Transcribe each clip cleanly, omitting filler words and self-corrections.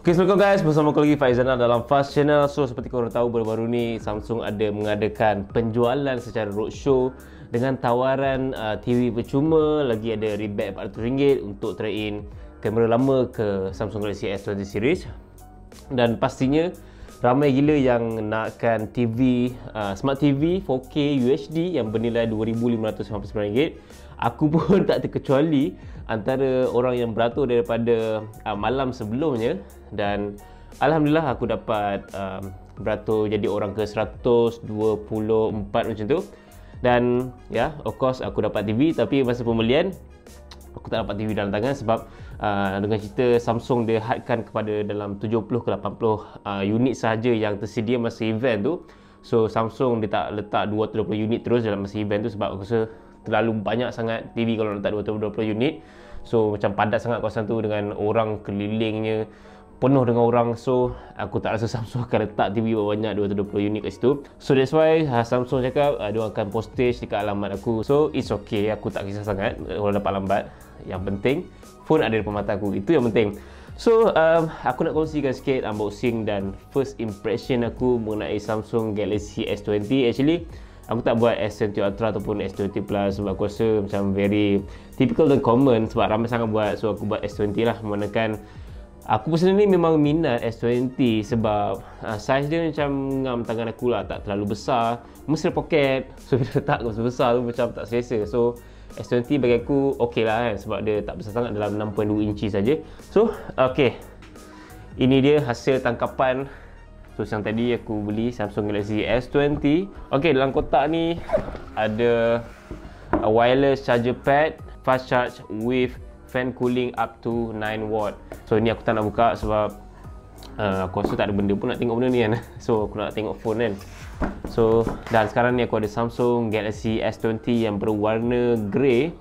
Okay, Assalamualaikum guys, bersama aku lagi Faizana dalam Fast Channel. So seperti korang tahu, baru-baru ni Samsung ada mengadakan penjualan secara roadshow dengan tawaran TV percuma, lagi ada rebate RM400 untuk trade in kamera lama ke Samsung Galaxy S20 series. Dan pastinya ramai gila yang nakkan TV, Smart TV 4K UHD yang bernilai RM2,599. Aku pun tak terkecuali antara orang yang beratur daripada malam sebelumnya, dan Alhamdulillah aku dapat beratur jadi orang ke 124 macam tu. Dan ya, of course aku dapat TV, tapi masa pembelian aku tak dapat TV dalam tangan sebab dengan cerita Samsung dia hadkan kepada dalam 70 ke 80 unit sahaja yang tersedia masa event tu. So Samsung dia tak letak 220 unit terus dalam masa event tu sebab aku rasa terlalu banyak sangat TV kalau letak 220 unit. So macam padat sangat kawasan tu dengan orang kelilingnya, penuh dengan orang. So aku tak rasa Samsung akan letak TV banyak 220 unit kat situ. So that's why Samsung cakap dia akan postage dekat alamat aku. So it's okay, aku tak kisah sangat kalau dapat lambat. Yang penting phone ada depan mata aku, itu yang penting. So aku nak kongsikan sikit unboxing dan first impression aku mengenai Samsung Galaxy S20. Actually aku tak buat S20 Ultra ataupun S20 Plus sebab aku rasa macam very typical dan common sebab ramai sangat buat. So aku buat S20 lah, memandangkan aku personally memang minat S20 sebab saiz dia macam ngam tangan aku lah, tak terlalu besar, mesti ada poket. So bila letak besar tu macam tak selesa. So S20 bagi aku okey lah kan, sebab dia tak besar sangat, dalam 6.2 inci saja. So okey, ini dia hasil tangkapan. So yang tadi aku beli Samsung Galaxy S20. Okey, dalam kotak ni ada wireless charger pad, fast charge with fan cooling up to 9 watt. So ni aku tak nak buka sebab aku rasa tak ada benda pun nak tengok benda ni kan. So aku nak tengok phone kan. So dan sekarang ni aku ada Samsung Galaxy S20 yang berwarna grey,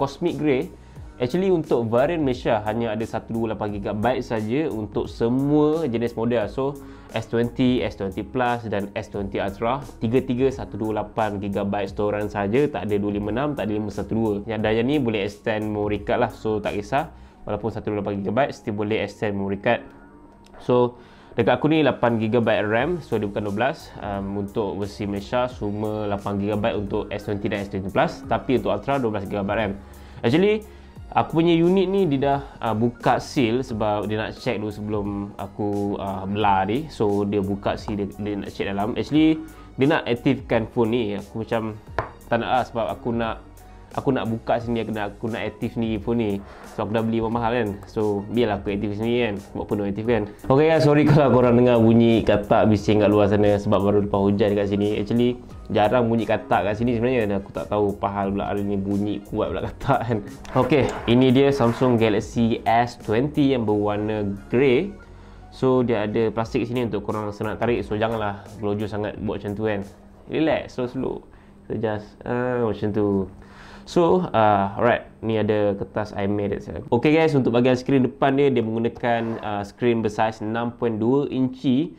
cosmic grey. Actually untuk varian Malaysia hanya ada 128GB saja untuk semua jenis model. So S20, S20 Plus dan S20 Ultra, tiga-tiga 128GB storan saja, tak ada 256, tak ada 512. Yang daya ni boleh extend memory card lah. So tak kisah, walaupun 128GB still boleh extend memory card. So dekat aku ni 8GB RAM, so dia bukan 12. Untuk versi Malaysia semua 8GB untuk S20 dan S20 Plus, tapi untuk Ultra 12GB RAM. Actually aku punya unit ni dia dah buka seal sebab dia nak check dulu sebelum aku belah ni. So dia buka seal, dia nak check dalam. Actually dia nak aktifkan phone ni. Aku macam tak nak lah sebab aku nak buka sini, aku nak aktif ni phone ni. So aku dah beli mahal kan, so biarlah aku aktif sini kan, buat penuh aktif kan. Ok guys, sorry kalau korang dengar bunyi katak bising kat luar sana sebab baru lepas hujan dekat sini. Actually jarang bunyi katak kat sini sebenarnya, dan aku tak tahu pahal pula hari ni bunyi kuat pula katak kan. Ok, ini dia Samsung Galaxy S20 yang berwarna grey. So dia ada plastik sini untuk korang senang tarik. So janganlah gelojoh sangat buat macam tu kan. Relax, slow. So just macam tu. So alright, ni ada kertas iMac. Ok guys, untuk bahagian skrin depan dia menggunakan skrin bersaiz 6.2 inci.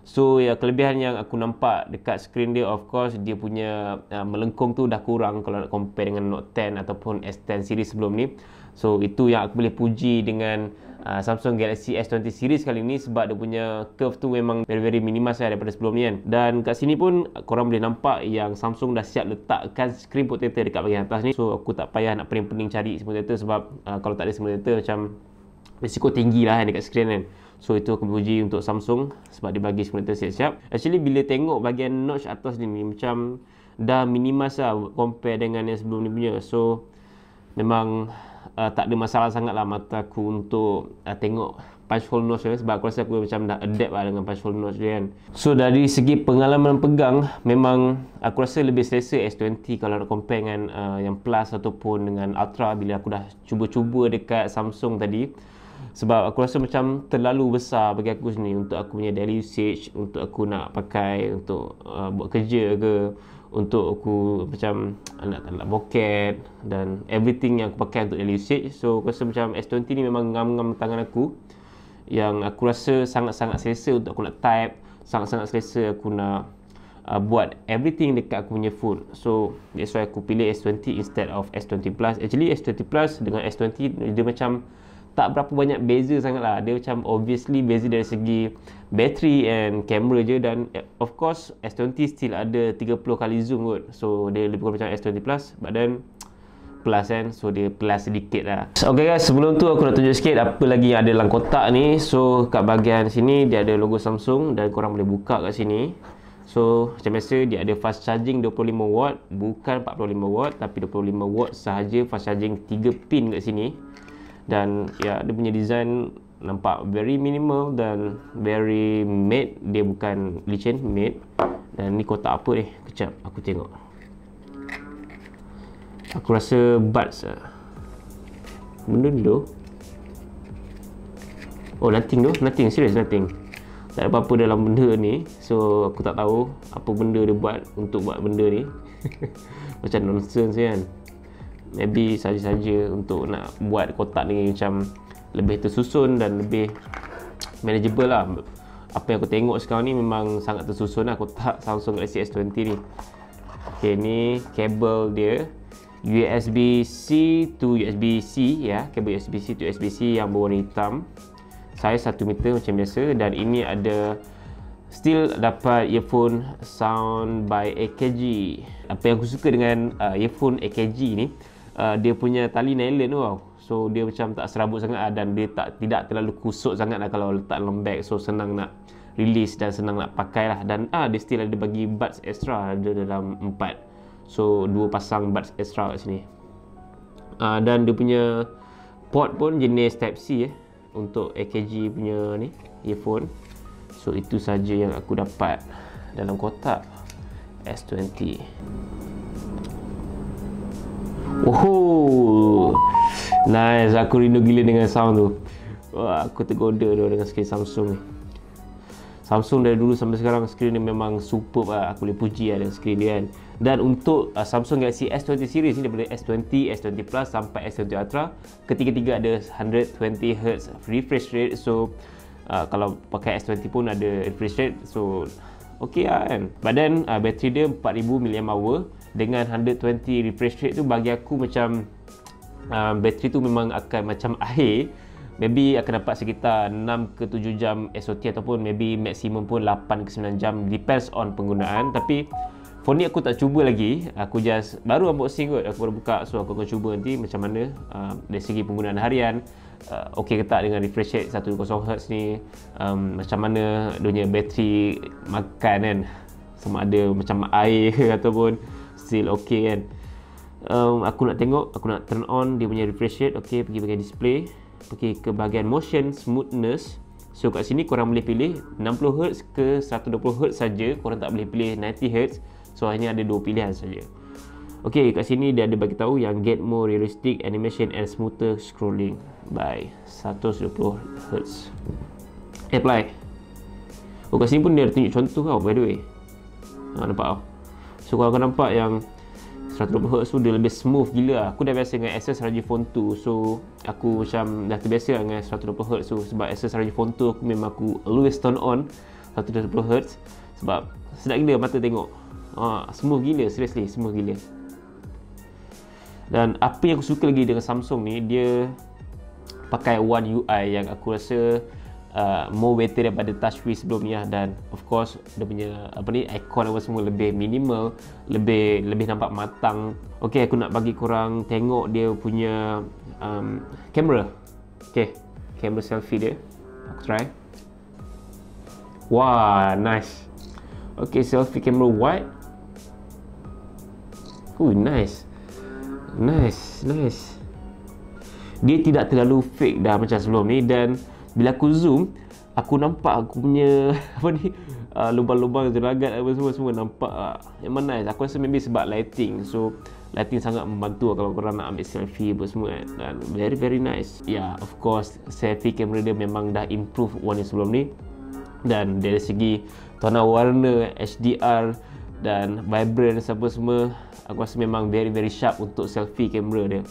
So ya, kelebihan yang aku nampak dekat skrin dia, of course dia punya melengkung tu dah kurang kalau nak compare dengan Note 10 ataupun S10 series sebelum ni. So itu yang aku boleh puji dengan Samsung Galaxy S20 series kali ni, sebab dia punya curve tu memang very minimal saya daripada sebelum ni kan. Dan kat sini pun korang boleh nampak yang Samsung dah siap letakkan screen protector dekat bahagian atas ni. So aku tak payah nak pening-pening cari screen protector sebab kalau tak ada screen protector macam risiko tinggi lah dekat screen kan. So itu aku puji untuk Samsung sebab dia bagi screen protector siap-siap. Actually bila tengok bahagian notch atas ni macam dah minimas lah compare dengan yang sebelum ni punya. So memang tak ada masalah sangat lah mata aku untuk tengok punch hole notch dia, sebab aku rasa aku macam dah adapt lah dengan punch hole notch dia kan. So dari segi pengalaman pegang, memang aku rasa lebih selesa S20 kalau nak compare dengan yang Plus ataupun dengan Ultra bila aku dah cuba-cuba dekat Samsung tadi. Sebab aku rasa macam terlalu besar bagi aku sendiri untuk aku punya daily usage, untuk aku nak pakai untuk buat kerja ke, untuk aku macam nak poket dan everything yang aku pakai untuk daily usage. So aku rasa macam S20 ni memang ngam-ngam tangan aku, yang aku rasa sangat-sangat selesa untuk aku nak type, sangat-sangat selesa aku nak buat everything dekat aku punya phone. So that's why aku pilih S20 instead of S20 Plus. Actually S20 Plus dengan S20 dia macam tak berapa banyak beza sangat lah. Dia macam obviously beza dari segi battery and camera je, dan of course S20 still ada 30 kali zoom kot, so dia lebih kurang macam S20 Plus, but then plus kan, so dia plus sedikit lah. Okay guys, sebelum tu aku nak tunjuk sikit apa lagi yang ada dalam kotak ni. So kat bahagian sini dia ada logo Samsung dan korang boleh buka kat sini. So macam biasa dia ada fast charging 25 watt, bukan 45 watt tapi 25 watt sahaja, fast charging 3 pin kat sini. Dan ya, dia punya design nampak very minimal dan very matte. Dia bukan licin, matte. Dan ni kotak apa ni? Kejap aku tengok. Aku rasa buds lah. Benda ni tu. Oh, nothing tu. Nothing, serious nothing. Tak ada apa-apa dalam benda ni. So aku tak tahu apa benda dia buat untuk buat benda ni. Macam nonsense kan. Maybe saja-saja untuk nak buat kotak ni macam lebih tersusun dan lebih manageable lah. Apa yang aku tengok sekarang ni memang sangat tersusun lah kotak Samsung Galaxy S20 ni. Okay, ni kabel dia USB-C to USB-C ya, kabel USB-C to USB-C yang berwarna hitam, saiz 1 meter macam biasa. Dan ini ada still dapat earphone sound by AKG. Apa yang aku suka dengan earphone AKG ni, dia punya tali nylon tu tau. So dia macam tak serabut sangat dan dia tidak terlalu kusut sangat lah kalau letak dalam bag. So senang nak release dan senang nak pakai lah. Dan dia still ada bagi buds extra, ada dalam 4. So 2 pasang buds extra kat sini. Dan dia punya port pun jenis Type-C untuk AKG punya ni earphone. So itu saja yang aku dapat dalam kotak S20. Oh, nice. Aku rindu gila dengan sound tu. Wah, aku tergoda dengan skrin Samsung ni. Samsung dari dulu sampai sekarang skrin dia memang superb lah. Aku boleh puji lah dengan skrin dia kan. Dan untuk Samsung Galaxy S20 series ni, daripada S20, S20 Plus sampai S20 Ultra, ketiga-tiga ada 120Hz refresh rate. So kalau pakai S20 pun ada refresh rate, so ok lah kan. Badan bateri dia 4000 mAh dengan 120 refresh rate tu, bagi aku macam bateri tu memang akan macam air. Maybe akan dapat sekitar 6 ke 7 jam SOT ataupun maybe maksimum pun 8 ke 9 jam, depends on penggunaan. Tapi phone ni aku tak cuba lagi, aku just baru unboxing kot, aku baru buka. So aku akan cuba nanti macam mana dari segi penggunaan harian, ok ke tak dengan refresh rate 120Hz ni, macam mana dia punya bateri makan kan, sama ada macam air ke ataupun still ok kan. Aku nak tengok, aku nak turn on dia punya refresh rate. Ok, pergi bahagian display, pergi ke bahagian motion smoothness. So kat sini korang boleh pilih 60Hz ke 120Hz saja, korang tak boleh pilih 90Hz. So hanya ada 2 pilihan saja. Ok, kat sini dia ada bagi tahu yang get more realistic animation and smoother scrolling by 120Hz. Apply. Oh, kat sini pun dia ada tunjuk contoh tau, by the way. Nampak tau. So kalau kau nampak yang 120Hz tu dia lebih smooth gila. Aku dah biasa dengan Asus ROG Phone 2, so aku macam dah terbiasa dengan 120Hz tu. Sebab Asus ROG Phone 2 aku memang aku always turn on 120Hz sebab sedap gila mata tengok. Smooth gila, seriously smooth gila. Dan apa yang aku suka lagi dengan Samsung ni, dia pakai One UI yang aku rasa more better daripada TouchWiz sebelum ni lah. Dan of course dia punya icon apa semua lebih minimal, lebih nampak matang. Ok, aku nak bagi korang tengok dia punya kamera. Ok, kamera selfie dia aku try. Wah, nice. Ok, selfie camera wide. Nice. Dia tidak terlalu fake dah macam sebelum ni. Dan bila aku zoom, aku nampak aku punya lubang-lubang jeragat apa semua nampak memang nice. Aku rasa maybe sebab lighting. So lighting sangat membantu kalau korang nak ambil selfie apa semua kan. Dan very nice. Ya, of course selfie kamera dia memang dah improve one yang sebelum ni. Dan dari segi tona warna, HDR dan vibrance apa semua, aku rasa memang very sharp untuk selfie kamera dia.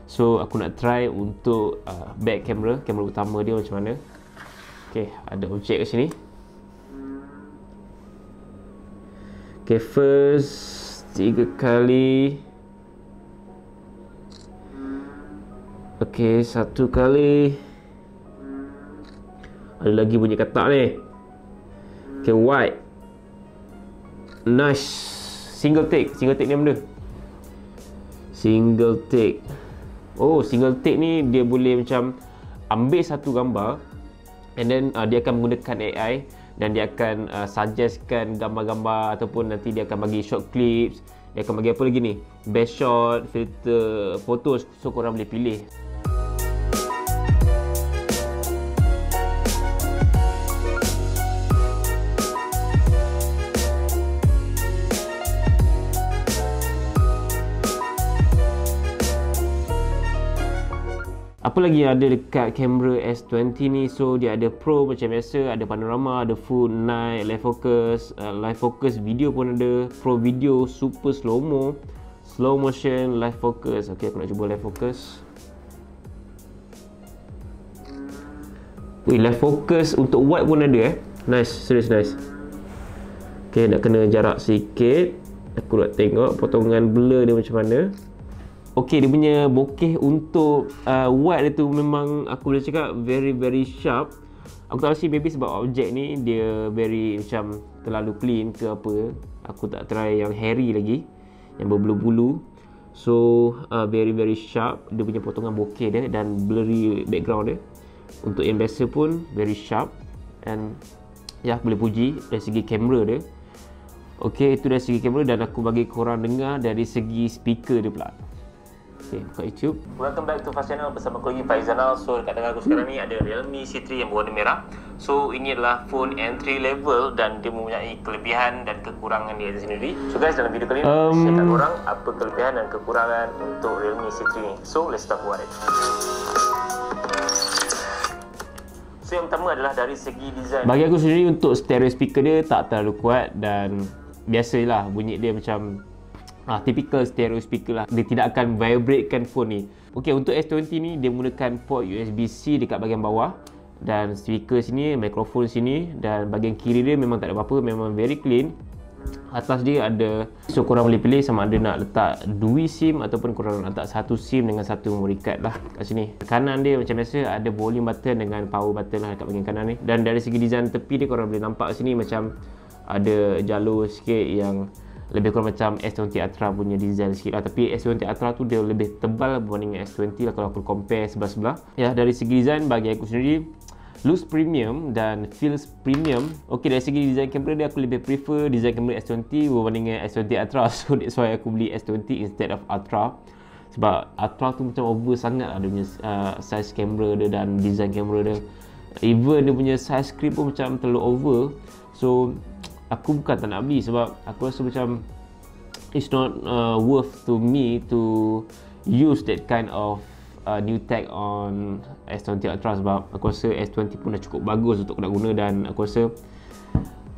So aku nak try untuk back kamera utama dia macam mana. Ok, ada objek kat sini. Ok, first 3 kali. Okey, satu kali. Ada lagi bunyi katak ni. Okey, white. Nice. Single take ni benda. Single take. Oh, single take ni dia boleh macam ambil satu gambar and then dia akan menggunakan AI dan dia akan suggestkan gambar-gambar ataupun nanti dia akan bagi short clips. Dia akan bagi apa lagi ni? Best shot, filter, photos. So korang boleh pilih. Apa lagi yang ada dekat kamera S20 ni? So dia ada Pro macam biasa, ada panorama, ada full night, live focus video pun ada, Pro video, super slow motion, live focus. Okay, aku nak cuba live focus. Wih, live focus untuk wide pun ada Nice, serius nice. Okay, nak kena jarak sikit. Aku nak tengok potongan blur dia macam mana. Okay, dia punya bokeh untuk wide dia tu memang aku boleh cakap very sharp. Aku tak tahu maybe sebab objek ni dia very macam terlalu clean ke apa. Aku tak try yang hairy lagi, yang berbulu-bulu. So very sharp. Dia punya potongan bokeh dia dan blurry background dia. Untuk yang biasa pun very sharp. And ya, aku boleh puji dari segi kamera dia. Okay, itu dari segi kamera. Dan aku bagi korang dengar dari segi speaker dia pula. Okay, buka YouTube. Welcome back to Fast Channel bersama aku lagi Faizanal. So dekat tengah aku sekarang ni ada Realme C3 yang berwarna merah. So ini adalah phone entry level dan dia mempunyai kelebihan dan kekurangan dia sendiri. So guys, dalam video kali ni saya kat korang apa kelebihan dan kekurangan untuk Realme C3 ni. So let's talk about it. So yang pertama adalah dari segi design. Bagi aku sendiri untuk stereo speaker dia tak terlalu kuat dan biasalah bunyi dia macam typical stereo speaker lah. Dia tidak akan vibratekan phone ni. Ok, untuk S20 ni dia menggunakan port USB-C dekat bahagian bawah dan speaker sini, mikrofon sini, dan bahagian kiri dia memang tak ada apa-apa, memang very clean. Atas dia ada, so korang boleh pilih sama ada nak letak 2 SIM ataupun korang nak letak satu SIM dengan satu memory card lah kat sini. Kanan dia macam biasa ada volume button dengan power button lah dekat bahagian kanan ni. Dan dari segi design tepi dia korang boleh nampak sini macam ada jalur sikit yang lebih kurang macam S20 Ultra punya design sikit lah. Tapi S20 Ultra tu dia lebih tebal berbanding dengan S20 lah kalau aku compare sebelah-sebelah. Ya, dari segi design bagi aku sendiri looks premium dan feels premium. Ok, dari segi design kamera dia aku lebih prefer design kamera S20 berbanding dengan S20 Ultra. So that's why aku beli S20 instead of Ultra. Sebab Ultra tu macam over sangat lah dia punya size kamera dia dan design kamera dia. Even dia punya size screen pun macam terlalu over. So aku bukan tak nak beli sebab aku rasa macam it's not worth to me to use that kind of new tech on S20 Ultra sebab aku rasa S20 pun dah cukup bagus untuk aku nak guna dan aku rasa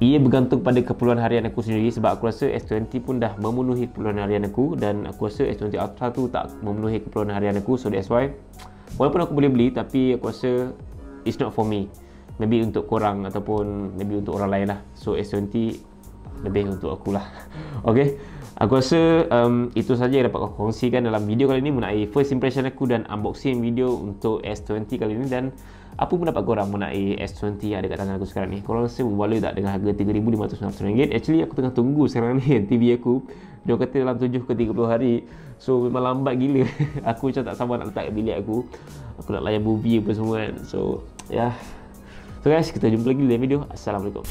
ia bergantung pada keperluan harian aku sendiri sebab aku rasa S20 pun dah memenuhi keperluan harian aku dan aku rasa S20 Ultra tu tak memenuhi keperluan harian aku. So that's why walaupun aku boleh beli tapi aku rasa it's not for me. Maybe untuk korang ataupun maybe untuk orang lain lah. So S20 lebih untuk akulah. Okay, aku rasa itu saja yang dapat aku kongsikan dalam video kali ini mengenai first impression aku dan unboxing video untuk S20 kali ini. Dan apa pendapat korang mengenai S20 yang ada kat tangan aku sekarang ni? Korang rasa berbaloi tak dengan harga RM3,590? Actually aku tengah tunggu sekarang ni TV aku. Dia kata dalam 7 ke 30 hari. So memang lambat gila. Aku macam tak sabar nak letak kat bilik aku. Aku nak layan movie apa semua kan. So ya. So guys, kita jumpa lagi dalam video. Assalamualaikum.